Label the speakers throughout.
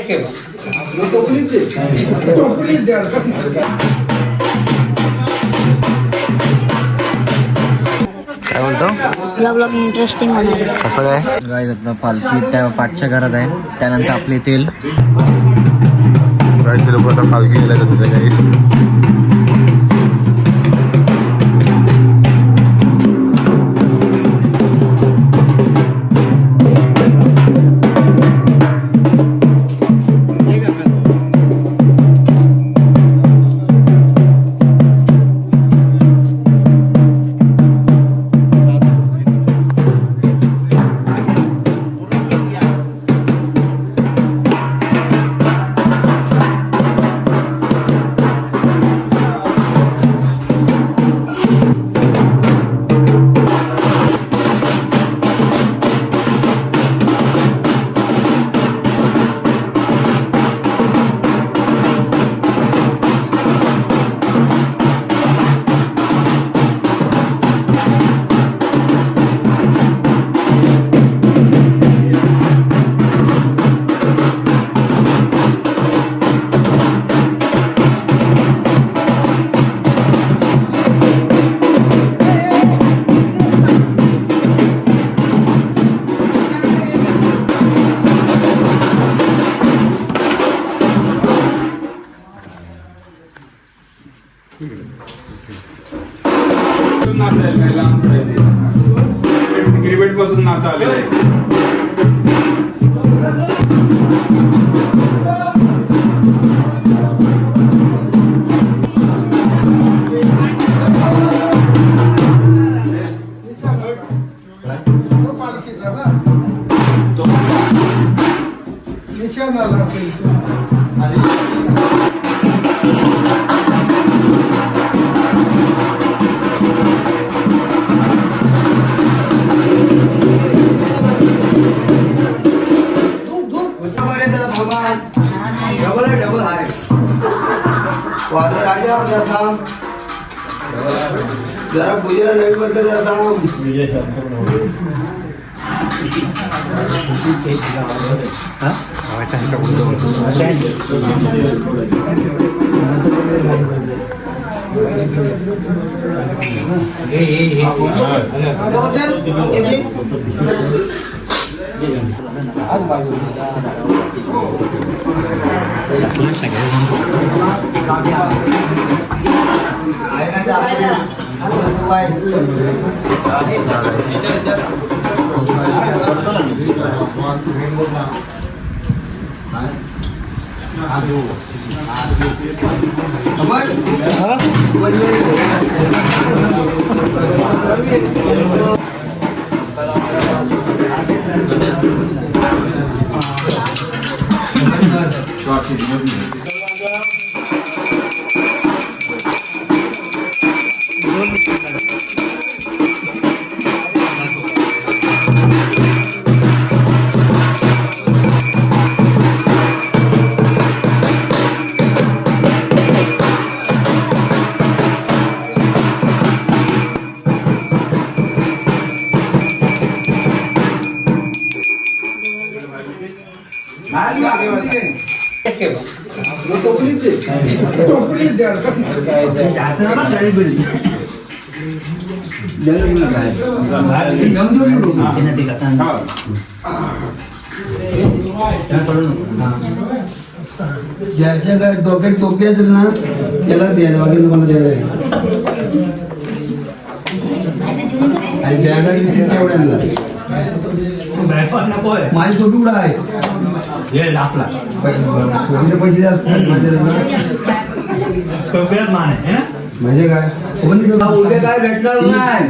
Speaker 1: काय बोलतो
Speaker 2: blog interesting होणार.
Speaker 1: कसं काय गाय आता पालखी त्या पाठच्या घरात आहे. त्यानंतर आपले तेल काय लोक आता पालखी गेल्या जातात गाईस.
Speaker 3: क्रिकेट पासून नातं आलेलं आहे.
Speaker 4: जरा पूजेला नवीन बद्दल जरा थांब. ज्याच्या डोक्यात टोपली असेल ना त्याला द्यायला बाकी तुम्हाला द्यायला आणि बॅगा तेवढ्याला माझी टोपी कुठं आहे टोपीचे पैसे जास्त म्हणजे काय
Speaker 5: उद्या काय भेटणार नाही.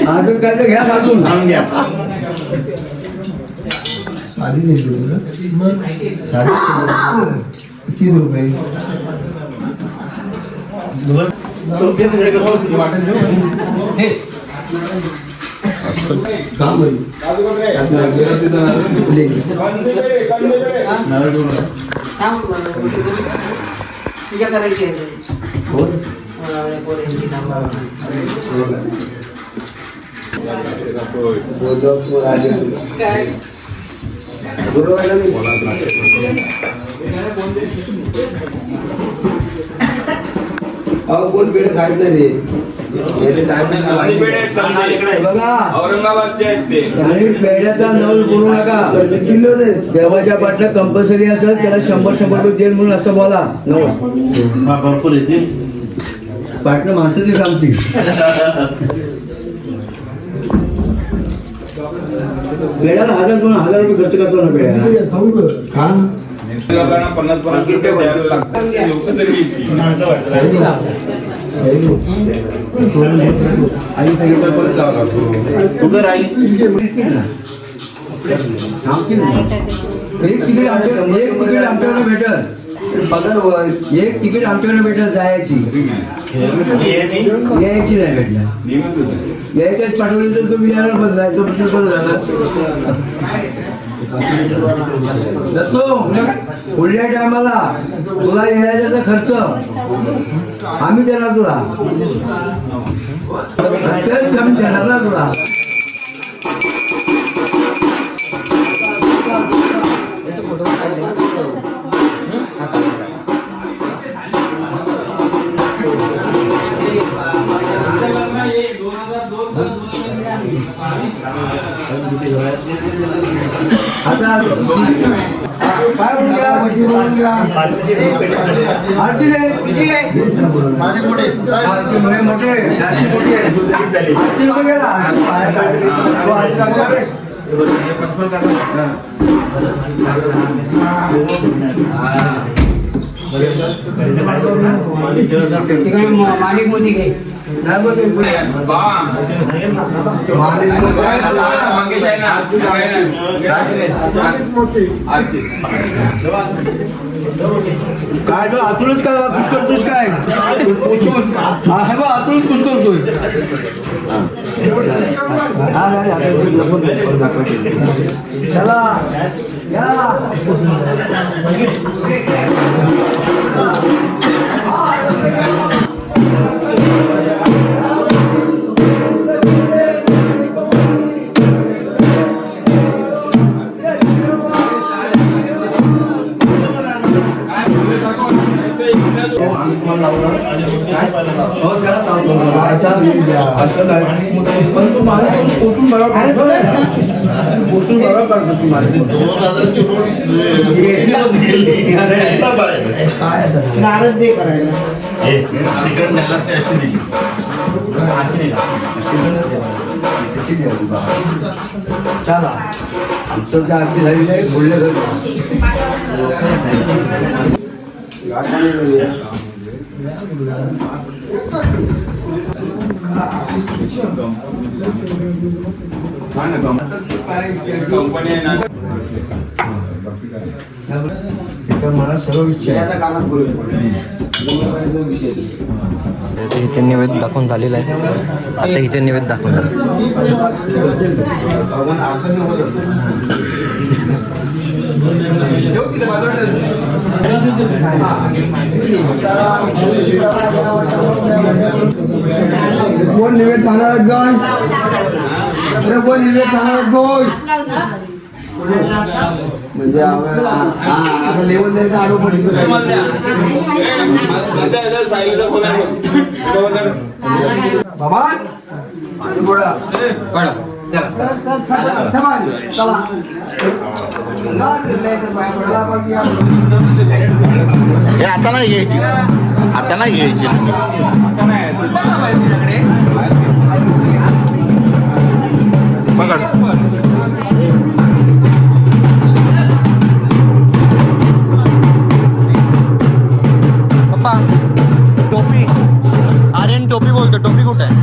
Speaker 5: अजून काय तर घ्या साधून घ्या.
Speaker 4: साधी नाही साधी 30 रुपये काम
Speaker 5: पूजा करायची आहे.
Speaker 4: बरोबर अहो कोण पेढे खायत नाही रे. याचे diabetes
Speaker 3: आणि
Speaker 4: वाढले.
Speaker 3: पेढे आहेत चांगले.
Speaker 5: बघा
Speaker 3: औरंगाबादचे आहेत ते.
Speaker 5: आणि पेढ्याचा नवल बोलू नका.
Speaker 4: किलो दे.
Speaker 5: देवाच्या पाटला कंपल्सरी असेल त्याला 100 रुपये देईल म्हणून असं बोला. नवल
Speaker 6: भरपूर येतील.
Speaker 5: पाटलं माणसाची कामती. पेढ्याला 1000-2000 रुपये खर्च करतो ना पेढ्याला.
Speaker 4: खा.
Speaker 3: लोकांना 50-50 रुपये द्यायला लागतात. लोक तरी येतील.
Speaker 5: आई सांगितलं परत जावं लागतो.
Speaker 6: तू कर आई.
Speaker 5: एक तिकीट आमच्याकडे भेटल.
Speaker 4: पगार होय.
Speaker 5: एक तिकीट आमच्याकडे भेटल जायची. यायची नाही भेटणार. यायच्याच पाठवली तर तुम्ही यायला बदलायचं बदल झाला. जातो पुढल्या टायमाला तुला येण्याचा खर्च आम्ही देणार तुला. तेच आम्ही देणार ना तुला. आता काय म्हणून घ्या आरती रे किती आहे मोठे 400 कोटी आहे. 80 रुपये गेला.
Speaker 2: मालिक मोदी घे.
Speaker 3: बा. मंगेश आहे ना.
Speaker 5: काय तो आतूनच काय खुश करतोस काय हे बा आतूनच खुश करतोय. चला या. पण तू मला पोटून बरोबर पोटून बरोबर करतो तू मला.
Speaker 6: 2000ची नोट्स
Speaker 4: नारद दे करायला.
Speaker 6: तिकड नेला अशी दिली.
Speaker 5: चला आमचं त्या आरती झालेली आहे. बोलले
Speaker 3: कंपनी आहे ना.
Speaker 5: मला सर्व इच्छा आहे.
Speaker 4: आता कानात बोलूया. विषय
Speaker 1: इथे नैवेद्य दाखवून झालेला आहे. आता इथे नैवेद्य दाखवणार.
Speaker 4: कोण निवेद खाणार गोय. कोण निवेद खाणार गोय. म्हणजे आता लेवल जाईल तर आडो पडतो.
Speaker 3: सायलीचा फोन आहे.
Speaker 4: बाबा गोळा
Speaker 6: हे आता नाही घ्यायची. आता नाही घ्यायची पकड.
Speaker 1: पप्पा टोपी. आर्यन टोपी बोलतो. टोपी कुठे आहे?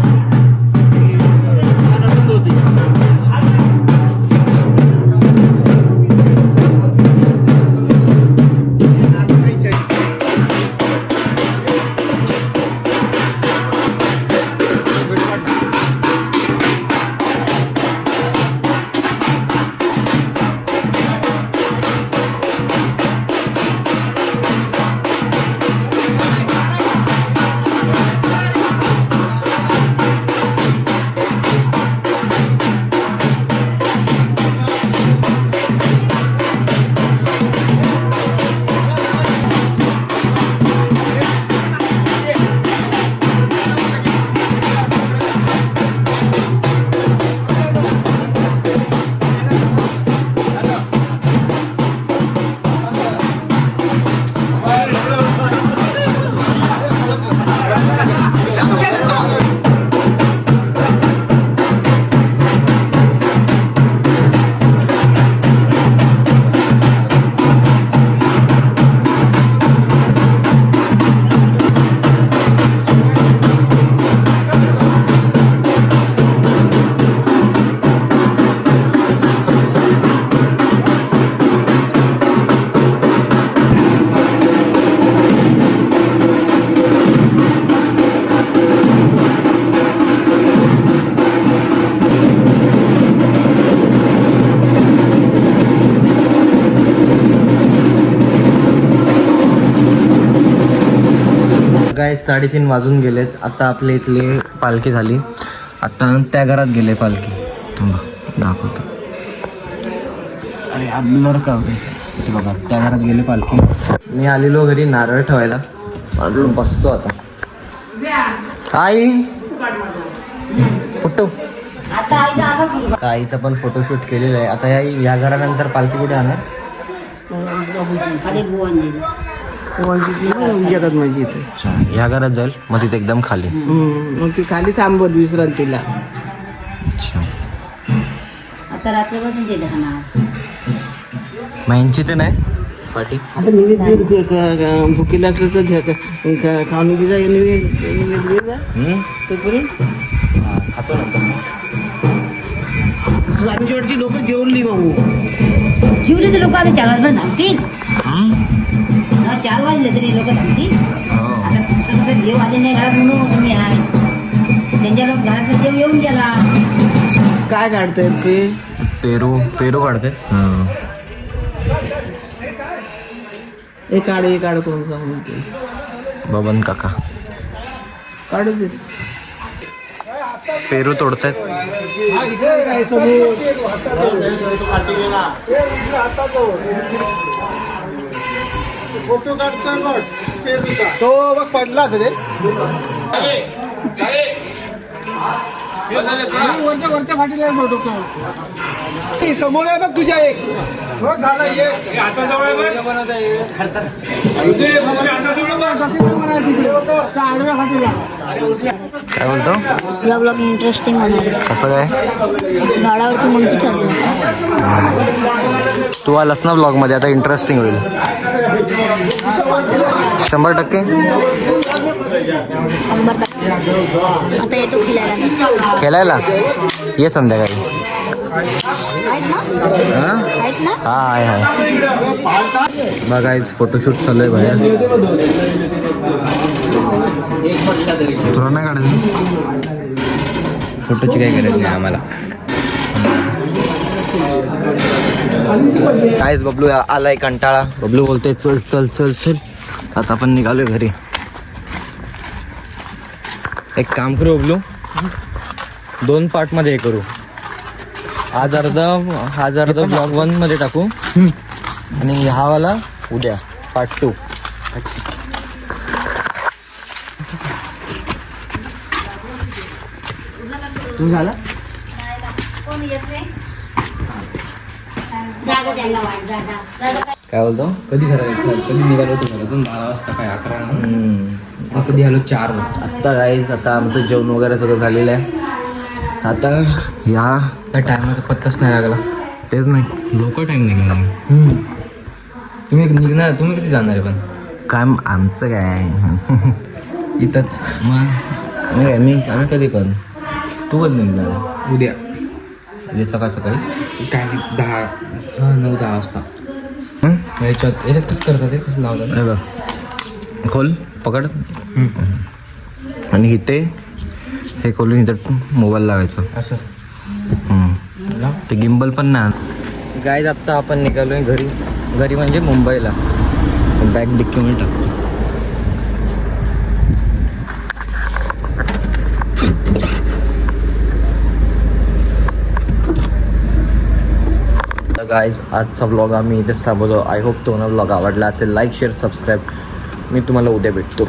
Speaker 1: काय 3:30 वाजून गेलेत. आता आपल्या इथली पालखी झाली. आता त्या घरात गेले पालखी. थांबा दाखवतो. अरे हात ब्लर का होते इथे बघा. त्या घरात गेले पालखी. मी आलेलो घरी नारळ ठेवायला. वाढून बसतो आता. आई फोटो आता आईचा पण फोटोशूट केलेला आहे. आता या घरानंतर पालखी कुठे आणणार?
Speaker 5: घेतात माझी इथे.
Speaker 1: अच्छा या घरात जाईल मग तिथे एकदम खाली.
Speaker 5: मग ती खाली थांबवत विश्रांतीला.
Speaker 1: अच्छा
Speaker 7: आता रात्रीपासून ते खाणार.
Speaker 1: मग यांची ते नाही पाठी.
Speaker 5: आता निवेद भुकीला असलं तर घ्या खाऊन घे जा. निवेद घे जा तोपर्यंत.
Speaker 1: खातो नंतर.
Speaker 5: सांजेवरची लोक जेवली मग
Speaker 7: जीवले तर लोक आता 4 वाजता थांबतील. 4 वाजले तरी लोक थांबतील. आता कसं देव आले नाही घरात म्हणून तुम्ही आहे. त्यांच्या लोक घरात देव येऊन गेला.
Speaker 5: काय काढतायत ते?
Speaker 1: पेरू काढते.
Speaker 5: हे काढ कोणता म्हणते
Speaker 1: बबन काका
Speaker 5: काढू दे.
Speaker 1: पेरू तोडतायत.
Speaker 4: तो बघ पडलाच रे. समोर आहे बघ तुझ्या एक.
Speaker 1: काय बोलतो?
Speaker 7: या ब्लॉग इंटरेस्टिंग होणार.
Speaker 1: कसं काय?
Speaker 7: झाडावरती मंकी चढला.
Speaker 1: तू आलास ना ब्लॉग मध्ये आता इंटरेस्टिंग होईल 100%.
Speaker 7: आता येतो फिरायला.
Speaker 1: खेळायला ये संध्याकाळी.
Speaker 7: आहेत ना?
Speaker 1: हा
Speaker 7: आहेत ना?
Speaker 1: हा आहे. बघा आज फोटोशूट चालू आहे बाहेर. तुला नाही काढायचं फोटोची काही गरज नाही आम्हाला. कायच बबलू आलाय कंटाळा. बबलू बोलतोय चल चल चल चल. आता आपण निघालोय घरी. एक काम करू बबलू 2 पार्टमध्ये हे करू. आज अर्धा ब्लॉग 1 मध्ये टाकू आणि हा वाला उद्या पार्ट 2.
Speaker 5: तू झाला
Speaker 7: कोण येत नाही. जागा द्यायला वाट जागा.
Speaker 1: काय बोलतो?
Speaker 8: कधी कधी निघालो होतो घरातून 12 वाजता काय 11. कधी आलो 4 वाजता.
Speaker 1: आत्ता जाईस. आता आमचं जेवण वगैरे सगळं झालेलं आहे. आता या
Speaker 8: काय टायमाचा पत्ताच नाही लागला.
Speaker 1: तेच नाही लोक टाइम निघणार.
Speaker 8: तुम्ही निघणार. तुम्ही कधी जाणार आहे? पण
Speaker 1: काय आमचं काय
Speaker 8: इथंच
Speaker 1: मग आम्ही कधी पण. तू कधी निघणार?
Speaker 8: उद्या
Speaker 1: म्हणजे सकाळी
Speaker 8: काय नाही 10 9-10 वाजता. याच्यात कसं करतात? कसं लावतात?
Speaker 1: हे बघ खोल पकड आणि इथे हे खोलून इथं मोबाईल लावायचं
Speaker 8: असं.
Speaker 1: ते गिम्बल पण नाही. गाईज आत्ता आपण निघालोय घरी म्हणजे मुंबईला. बॅग डिक्कीमध्ये टाकतो. गाईज आजचा ब्लॉग आम्ही इथेच थांबवतो. आय होप तुम्हाला ब्लॉग आवडला असेल. Like share subscribe. मी तुम्हाला उद्या भेटतो.